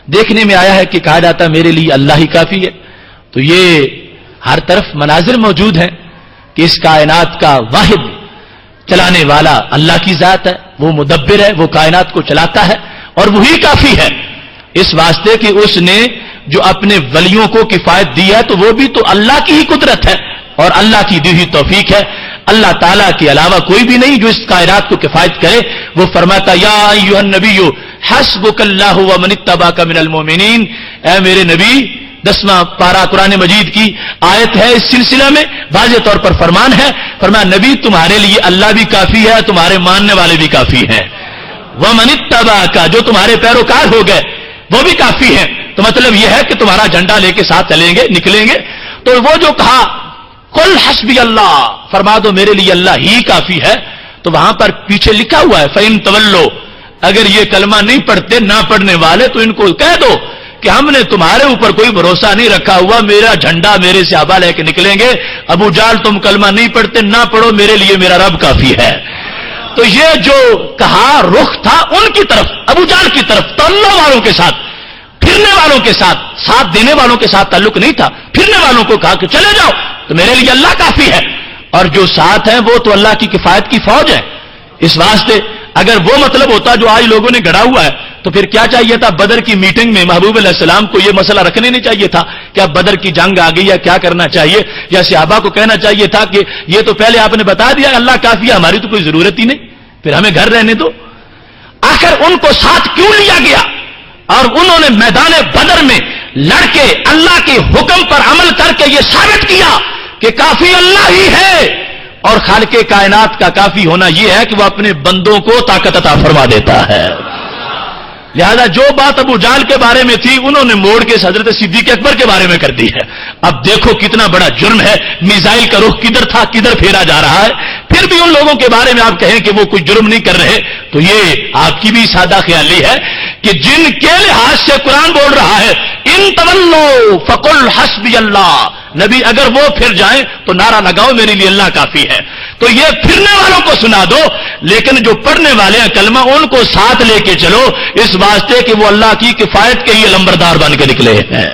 دیکھنے میں آیا ہے کہ کہا جاتا ہے میرے لیے اللہ ہی کافی ہے. تو یہ ہر طرف مناظر موجود ہیں کہ اس کائنات کا واحد چلانے والا اللہ کی ذات ہے، وہ مدبر ہے، وہ کائنات کو چلاتا ہے اور وہی کافی ہے. اس واسطے کہ اس نے جو اپنے ولیوں کو کفایت دی ہے تو وہ بھی تو اللہ کی ہی قدرت ہے اور اللہ کی دی ہوئی توفیق ہے. اللہ تعالیٰ کے علاوہ کوئی بھی نہیں جو اس کائنات کو کفایت کرے. وہ فرماتا یا ایھا النبی حسبک اللہ ومن اتبعک من المؤمنین، اے میرے نبی، 10واں پارہ قرآن مجید کی آیت ہے اس سلسلہ میں، واضح طور پر فرمان ہے. فرمایا نبی تمہارے لیے اللہ بھی کافی ہے، تمہارے ماننے والے بھی کافی ہیں. ومن اتبعک، جو تمہارے پیروکار ہو گئے وہ بھی کافی ہیں. تو مطلب یہ ہے کہ تمہارا جھنڈا لے کے ساتھ چلیں گے، نکلیں گے. تو وہ جو کہا قل حسبی اللہ، فرما دو میرے لیے اللہ ہی کافی ہے، تو وہاں پر پیچھے لکھا ہوا ہے فَإِن تَوَلَّوْا، اگر یہ کلمہ نہیں پڑھتے نہ پڑھنے والے تو ان کو کہہ دو کہ ہم نے تمہارے اوپر کوئی بھروسہ نہیں رکھا ہوا، میرا جھنڈا میرے صحابہ لے کے نکلیں گے. ابو جال تم کلمہ نہیں پڑھتے نہ پڑھو، میرے لیے میرا رب کافی ہے. تو یہ جو کہا رخ تھا ان کی طرف، ابو جال کی طرف، تولو والوں کے ساتھ، پھرنے والوں کے ساتھ، ساتھ دینے والوں کے ساتھ تعلق نہیں تھا. پھرنے والوں کو کہا کہ چلے جاؤ تو میرے لیے اللہ کافی ہے، اور جو ساتھ ہیں وہ تو اللہ کی کفایت کی فوج ہے. اس واسطے اگر وہ مطلب ہوتا جو آج لوگوں نے گڑھا ہوا ہے تو پھر کیا چاہیے تھا؟ بدر کی میٹنگ میں محبوب علیہ السلام کو یہ مسئلہ رکھنے نہیں چاہیے تھا کہ اب بدر کی جنگ آ گئی ہے، کیا کرنا چاہیے؟ یا صحابہ کو کہنا چاہیے تھا کہ یہ تو پہلے آپ نے بتا دیا اللہ کافی ہے، ہماری تو کوئی ضرورت ہی نہیں، پھر ہمیں گھر رہنے دو. آخر ان کو ساتھ کیوں لیا گیا؟ اور انہوں نے میدان بدر میں لڑ کے اللہ کے حکم پر عمل کر کے یہ ثابت کیا کہ کافی اللہ ہی ہے، اور خالق کائنات کا کافی ہونا یہ ہے کہ وہ اپنے بندوں کو طاقت عطا فرما دیتا ہے. لہذا جو بات ابو جہل کے بارے میں تھی انہوں نے موڑ کے حضرت صدیق اکبر کے بارے میں کر دی ہے. اب دیکھو کتنا بڑا جرم ہے، میزائل کا رخ کدھر تھا کدھر پھیرا جا رہا ہے. پھر بھی ان لوگوں کے بارے میں آپ کہیں کہ وہ کوئی جرم نہیں کر رہے تو یہ آپ کی بھی سادہ خیالی ہے کہ جن کے لحاظ سے قرآن بول رہا ہے ان تولوا فقل حسبی اللہ، نبی اگر وہ پھر جائیں تو نعرہ لگاؤ میرے لیے اللہ کافی ہے. تو یہ پھرنے والوں کو سنا دو، لیکن جو پڑھنے والے ہیں کلمہ ان کو ساتھ لے کے چلو، اس واسطے کہ وہ اللہ کی کفایت کے ہی لمبردار بن کے نکلے ہیں.